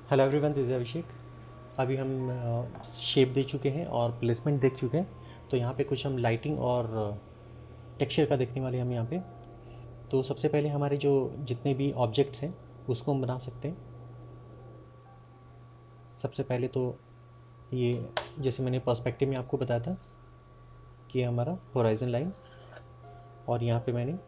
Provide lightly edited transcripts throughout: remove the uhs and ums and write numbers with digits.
Hello everyone, this is अभिषेक। अभी हम shape दे चुके हैं और प्लेसमेंट देख चुके हैं। तो यहाँ पे कुछ हम लाइटिंग और टेक्सचर का देखने वाले हैं हम यहाँ पे। तो सबसे पहले हमारे जो जितने भी ऑब्जेक्ट्स हैं उसको हम बना सकते हैं। सबसे पहले तो ये, जैसे मैंने पर्सपेक्टिव में आपको बताया था कि हमारा होराइजन लाइन, और यहाँ पे मैंने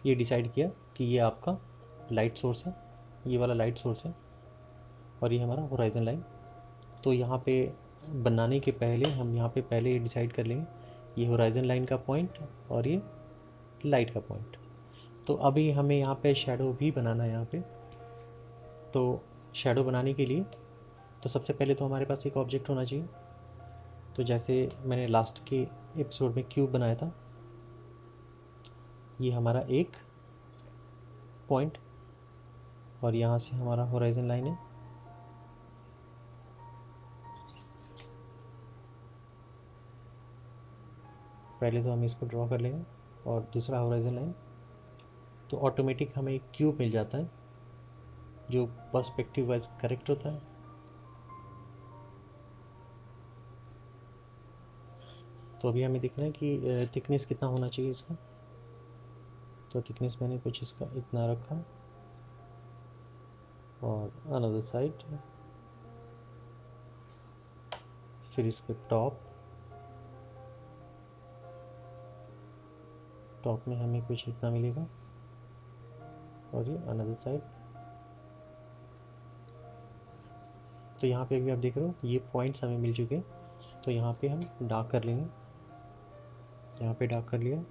ये डिसाइड किया कि ये आपका लाइट सोर्स है, ये वाला लाइट सोर्स है, और ये हमारा होराइजन लाइन। तो यहाँ पे बनाने के पहले हम यहाँ पे पहले ये डिसाइड कर लेंगे ये होराइजन लाइन का पॉइंट और ये लाइट का पॉइंट। तो अभी हमें यहाँ पे शेडो भी बनाना है यहाँ पे। तो शेडो बनाने के लिए तो सबसे पहले तो हमारे पास एक ऑब्जेक्ट होना चाहिए। तो जैसे मैंने लास्ट के एपिसोड में क्यूब बनाया था, ये हमारा एक पॉइंट, और यहाँ से हमारा होराइजन लाइन है। पहले तो हम इसको ड्रॉ कर लेंगे और दूसरा होराइजन लाइन। तो ऑटोमेटिक हमें एक क्यूब मिल जाता है जो पर्सपेक्टिव वाइज करेक्ट होता है। तो अभी हमें दिख रहा है कि थिकनेस कितना होना चाहिए इसका। तो थिकनेस मैंने कुछ इसका इतना रखा, और अनदर साइड, फिर इसके टॉप में हमें कुछ इतना मिलेगा, और ये अनदर साइड। तो यहाँ पे अभी आप देख रहे हो ये पॉइंट्स हमें मिल चुके हैं। तो यहाँ पे हम डार्क कर लेंगे, यहाँ पे डार्क कर लिया।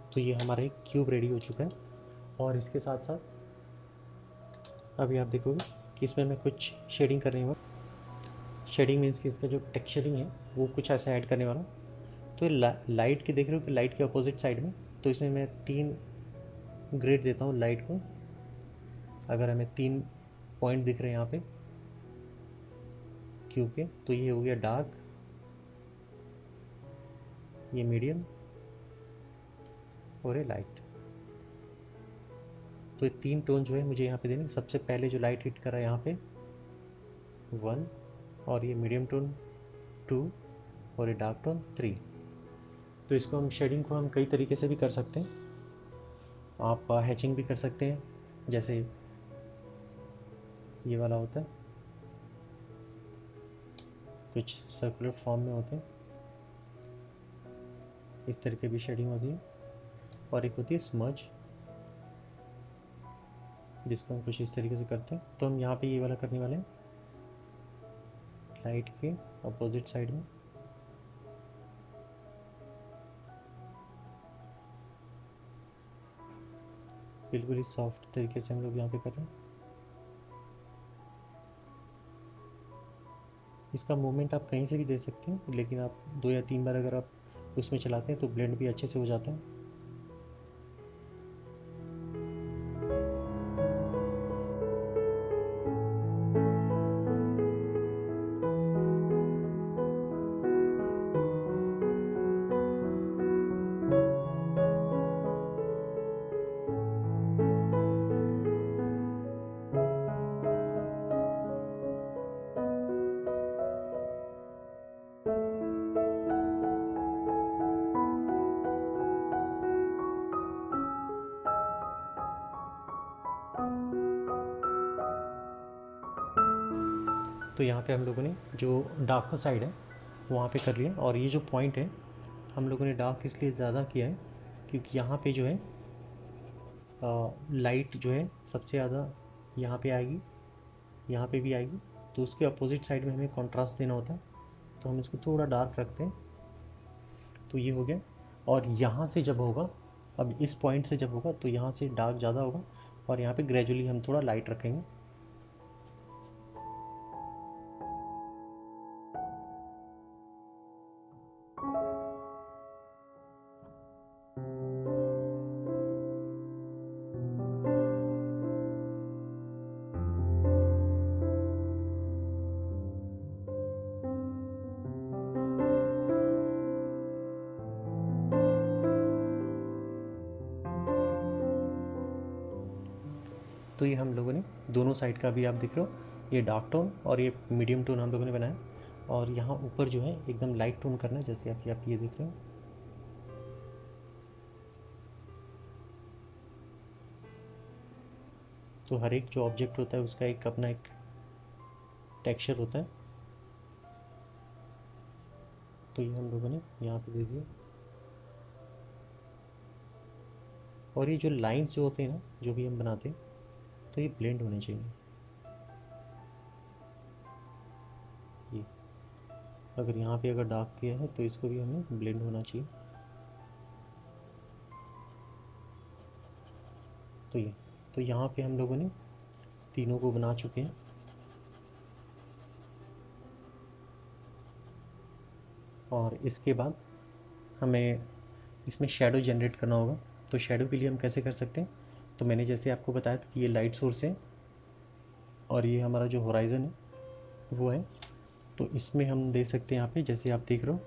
तो ये हमारा एक क्यूब रेडी हो चुका है। और इसके साथ साथ अभी आप देखोगे कि इसमें मैं कुछ शेडिंग करने वाला। शेडिंग मीन्स कि इसका जो टेक्सचरिंग है वो कुछ ऐसा ऐड करने वाला। तो लाइट के देख रहे हो कि लाइट के अपोजिट साइड में, तो इसमें मैं 3 ग्रेड देता हूँ लाइट को। अगर हमें 3 पॉइंट दिख रहे हैं यहाँ पे क्यूब के, तो ये हो गया डार्क, ये मीडियम, और ये लाइट। तो ये 3 टोन जो है मुझे यहाँ पे देने। सबसे पहले जो लाइट हिट कर रहा है यहाँ पे 1, और ये मीडियम टोन 2, और ये डार्क टोन 3। तो इसको हम शेडिंग को हम कई तरीके से भी कर सकते हैं। आप हैचिंग भी कर सकते हैं, जैसे ये वाला होता है, कुछ सर्कुलर फॉर्म में होते हैं, इस तरीके भी शेडिंग होती है। और एक होती है स्मज, जिसको हम कुछ इस तरीके से करते हैं। तो हम यहाँ पे ये वाला करने वाले हैं लाइट के अपोजिट साइड में। बिल्कुल ही सॉफ्ट तरीके से हम लोग यहाँ पे कर रहे हैं। इसका मूवमेंट आप कहीं से भी दे सकते हैं, लेकिन आप 2 या 3 बार अगर आप उसमें चलाते हैं तो ब्लेंड भी अच्छे से हो जाता है। तो यहाँ पे हम लोगों ने जो डार्क साइड है वहाँ पे कर लिया। और ये जो पॉइंट है हम लोगों ने डार्क इसलिए ज़्यादा किया है क्योंकि यहाँ पे जो है लाइट जो है सबसे ज़्यादा यहाँ पे आएगी, यहाँ पे भी आएगी, तो उसके अपोजिट साइड में हमें कॉन्ट्रास्ट देना होता है, तो हम इसको थोड़ा डार्क रखते हैं। तो ये हो गया। और यहाँ से जब होगा, अब इस पॉइंट से जब होगा तो यहाँ से डार्क ज़्यादा होगा, और यहाँ पे ग्रेजुअली हम थोड़ा लाइट रखेंगे। तो ये हम लोगों ने दोनों साइड का भी आप देख रहे हो, ये डार्क टोन और ये मीडियम टोन हम लोगों ने बनाया। और यहाँ ऊपर जो है एकदम लाइट टोन करना है, जैसे आप ये देख रहे हो। तो हर एक जो ऑब्जेक्ट होता है उसका एक अपना एक टेक्सचर होता है। तो ये हम लोगों ने यहाँ पे दे दिया। और ये जो लाइंस जो होते हैं ना, जो भी हम बनाते हैं, तो ये ब्लेंड होने चाहिए। ये अगर यहाँ पे अगर डार्क दिया है तो इसको भी हमें ब्लेंड होना चाहिए। तो ये, तो यहाँ पे हम लोगों ने तीनों को बना चुके हैं। और इसके बाद हमें इसमें शेडो जनरेट करना होगा। तो शेडो के लिए हम कैसे कर सकते हैं, तो मैंने जैसे आपको बताया था कि ये लाइट सोर्स है और ये हमारा जो होराइज़न है वो है। तो इसमें हम दे सकते हैं यहाँ पे, जैसे आप देख रहे हो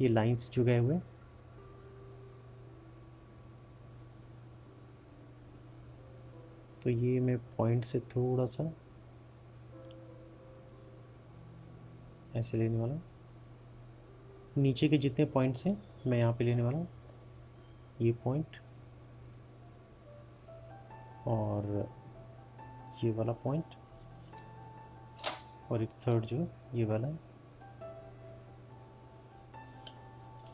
ये लाइंस जो गए हुए हैं, तो ये मैं पॉइंट से थोड़ा सा ऐसे लेने वाला हूँ। नीचे के जितने पॉइंट्स हैं मैं यहाँ पे लेने वाला हूँ, ये पॉइंट और ये वाला पॉइंट, और एक थर्ड जो ये वाला है।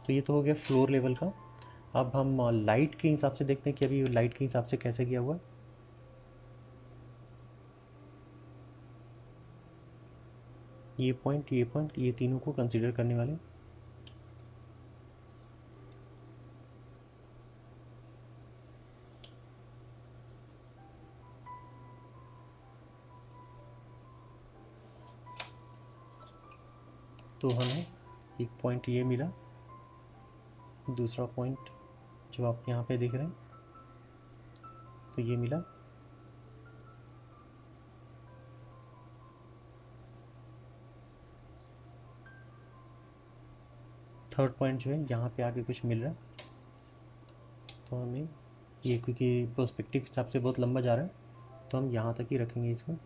तो ये तो हो गया फ्लोर लेवल का। अब हम लाइट के हिसाब से देखते हैं कि अभी लाइट के हिसाब से कैसे किया हुआ है। ये पॉइंट ये तीनों को कंसीडर करने वाले। तो हमें एक पॉइंट ये मिला, दूसरा पॉइंट जो आप यहाँ पे देख रहे हैं तो ये मिला, थर्ड पॉइंट जो है यहाँ पे आके कुछ मिल रहा है। तो हमें ये, क्योंकि पर्सपेक्टिव के हिसाब से बहुत लंबा जा रहा है, तो हम यहाँ तक ही रखेंगे इसको।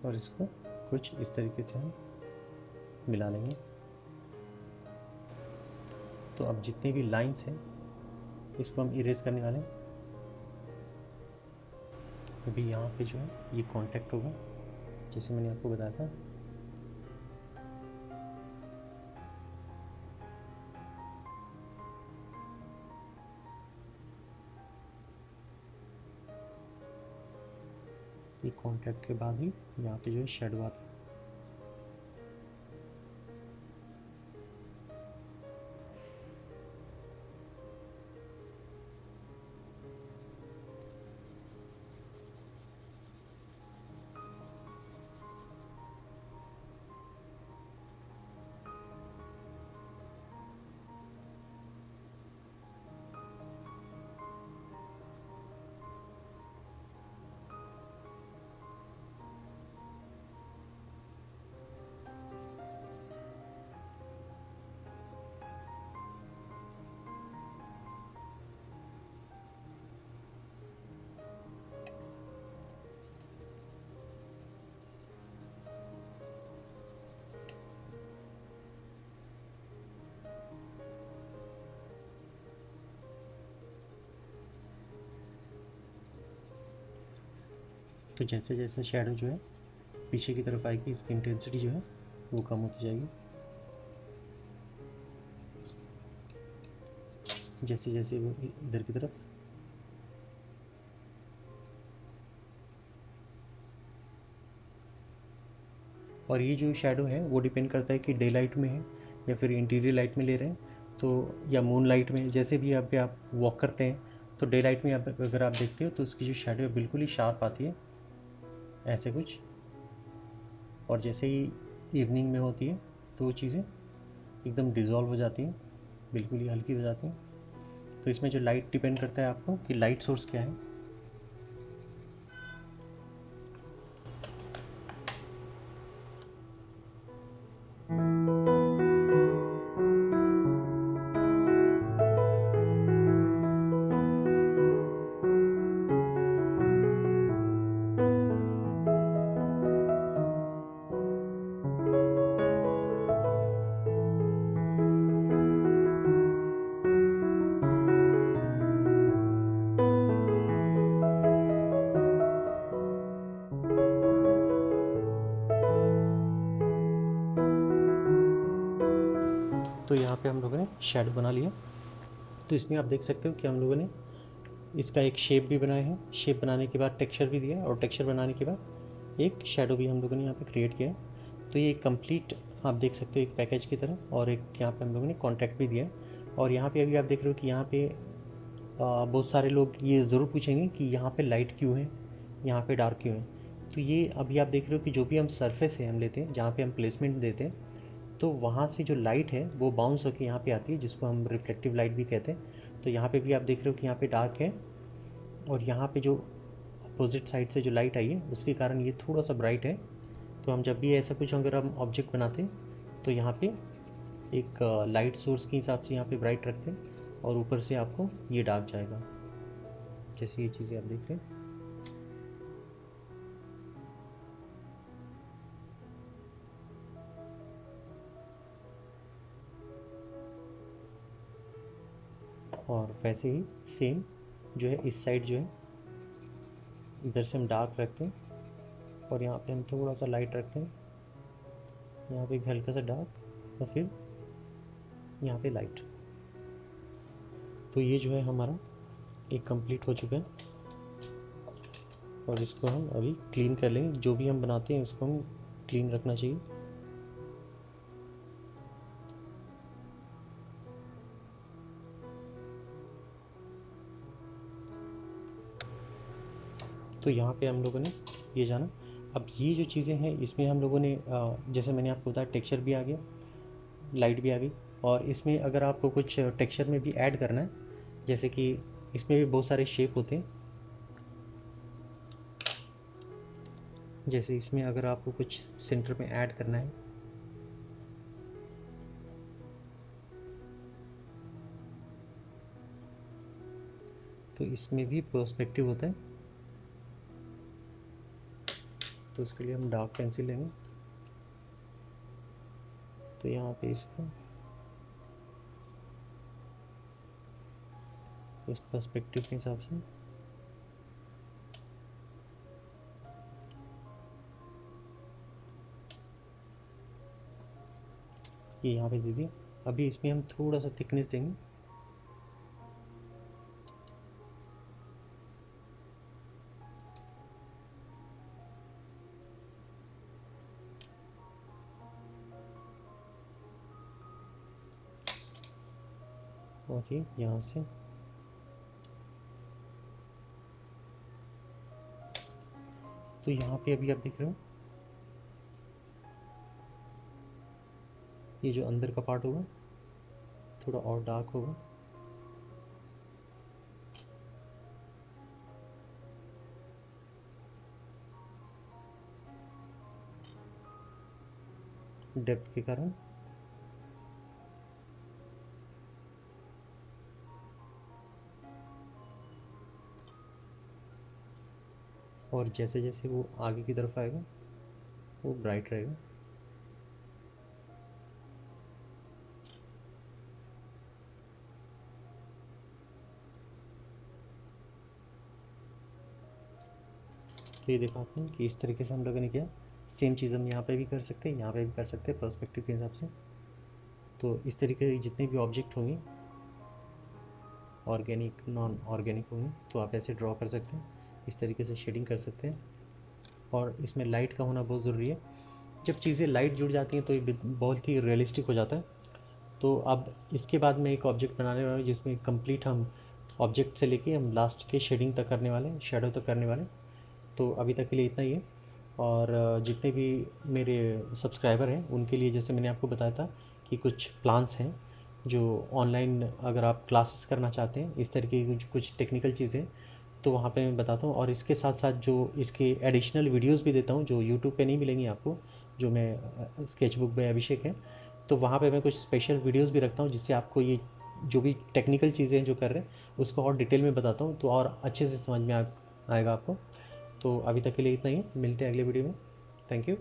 और इसको कुछ इस तरीके से हम मिला लेंगे। तो अब जितने भी लाइंस हैं इसको हम इरेज करने वाले हैं। अभी यहाँ पे जो है ये कांटेक्ट होगा, जैसे मैंने आपको बताया था। ये कांटेक्ट के बाद ही यहाँ पे जो है शेडो आता है। तो जैसे जैसे शेडो जो है पीछे की तरफ आएगी, इसकी इंटेंसिटी जो है वो कम होती जाएगी। जैसे जैसे वो इधर की तरफ। और ये जो शेडो है वो डिपेंड करता है कि डे लाइट में है या फिर इंटीरियर लाइट में ले रहे हैं, तो या मून लाइट में, जैसे भी आप वॉक करते हैं तो डे लाइट में आप अगर आप देखते हो तो उसकी जो शेडो है बिल्कुल ही शार्प आती है, ऐसे कुछ। और जैसे ही इवनिंग में होती है तो वो चीज़ें एकदम डिज़ोल्व हो जाती हैं, बिल्कुल ही हल्की हो जाती हैं। तो इसमें जो लाइट डिपेंड करता है आपको कि लाइट सोर्स क्या है। तो यहाँ पे हम लोगों ने शेडो बना लिया। तो इसमें आप देख सकते हो कि हम लोगों ने इसका एक शेप भी बनाया है, शेप बनाने के बाद टेक्सचर भी दिया है, और टेक्सचर बनाने के बाद एक शेडो भी हम लोगों ने यहाँ पे क्रिएट किया है। तो ये एक कंप्लीट आप देख सकते हो एक पैकेज की तरह, और एक यहाँ पे हम लोगों ने कॉन्ट्रैक्ट भी दिया है। और यहाँ पे अभी आप देख रहे हो कि यहाँ पे बहुत सारे लोग ये ज़रूर पूछेंगे कि यहाँ पे लाइट क्यों है, यहाँ पे डार्क क्यों है। तो ये अभी आप देख रहे हो कि जो भी हम सरफेस है हम लेते हैं, जहाँ पे हम प्लेसमेंट देते हैं, तो वहाँ से जो लाइट है वो बाउंस होकर यहाँ पे आती है, जिसको हम रिफ्लेक्टिव लाइट भी कहते हैं। तो यहाँ पे भी आप देख रहे हो कि यहाँ पे डार्क है, और यहाँ पे जो अपोजिट साइड से जो लाइट आई है उसके कारण ये थोड़ा सा ब्राइट है। तो हम जब भी ऐसा कुछ अगर हम ऑब्जेक्ट बनाते हैं तो यहाँ पे एक लाइट सोर्स के हिसाब से यहाँ पे ब्राइट रखते हैं, और ऊपर से आपको ये डार्क जाएगा, जैसे ये चीज़ें आप देख रहे हैं। और वैसे ही सेम जो है इस साइड जो है, इधर से हम डार्क रखते हैं और यहाँ पे हम थोड़ा सा लाइट रखते हैं, यहाँ पे भी हल्का सा डार्क और फिर यहाँ पे लाइट। तो ये जो है हमारा एक कंप्लीट हो चुका है, और इसको हम अभी क्लीन कर लेंगे। जो भी हम बनाते हैं उसको हम क्लीन रखना चाहिए। तो यहाँ पे हम लोगों ने ये जाना। अब ये जो चीज़ें हैं इसमें हम लोगों ने जैसे मैंने आपको बताया टेक्सचर भी आ गया, लाइट भी आ गई, और इसमें अगर आपको कुछ टेक्सचर में भी ऐड करना है, जैसे कि इसमें भी बहुत सारे शेप होते हैं, जैसे इसमें अगर आपको कुछ सेंटर में ऐड करना है, तो इसमें भी पर्सपेक्टिव होता है। तो उसके लिए हम डार्क पेंसिल लेंगे, तो यहाँ पे इसको इस पर्सपेक्टिव के हिसाब से ये यहाँ पे दे दिया। अभी इसमें हम थोड़ा सा थिकनेस देंगे, और ये यहाँ से तो यहाँ पे अभी आप देख रहे हो ये जो अंदर का पार्ट होगा थोड़ा और डार्क होगा। डेप्थ के कारण। और जैसे जैसे वो आगे की तरफ आएगा वो ब्राइट रहेगा। तो ये देखा आपने कि इस तरीके से हम लोगों ने किया। सेम चीज़ हम यहाँ पे भी कर सकते हैं, यहाँ पे भी कर सकते हैं पर्सपेक्टिव के हिसाब से। तो इस तरीके के जितने भी ऑब्जेक्ट होंगे ऑर्गेनिक नॉन ऑर्गेनिक होंगे तो आप ऐसे ड्रॉ कर सकते हैं, इस तरीके से शेडिंग कर सकते हैं। और इसमें लाइट का होना बहुत ज़रूरी है। जब चीज़ें लाइट जुड़ जाती हैं तो ये बहुत ही रियलिस्टिक हो जाता है। तो अब इसके बाद मैं एक ऑब्जेक्ट बनाने वाला हूँ जिसमें कंप्लीट हम ऑब्जेक्ट से लेके हम लास्ट के शेडिंग तक करने वाले हैं, शेडो तक करने वाले हैं। तो अभी तक के लिए इतना ही है। और जितने भी मेरे सब्सक्राइबर हैं उनके लिए जैसे मैंने आपको बताया था कि कुछ प्लान्स हैं जो ऑनलाइन अगर आप क्लासेस करना चाहते हैं इस तरीके की कुछ टेक्निकल चीज़ें, तो वहाँ पे मैं बताता हूँ। और इसके साथ साथ जो इसके एडिशनल वीडियोस भी देता हूँ जो यूट्यूब पे नहीं मिलेंगी आपको, जो मैं स्केचबुक बाय अभिषेक है, तो वहाँ पे मैं कुछ स्पेशल वीडियोस भी रखता हूँ जिससे आपको ये जो भी टेक्निकल चीज़ें जो कर रहे हैं उसको और डिटेल में बताता हूँ, तो और अच्छे से समझ में आएगा आपको। तो अभी तक के लिए इतना ही, मिलते हैं अगले वीडियो में। Thank you.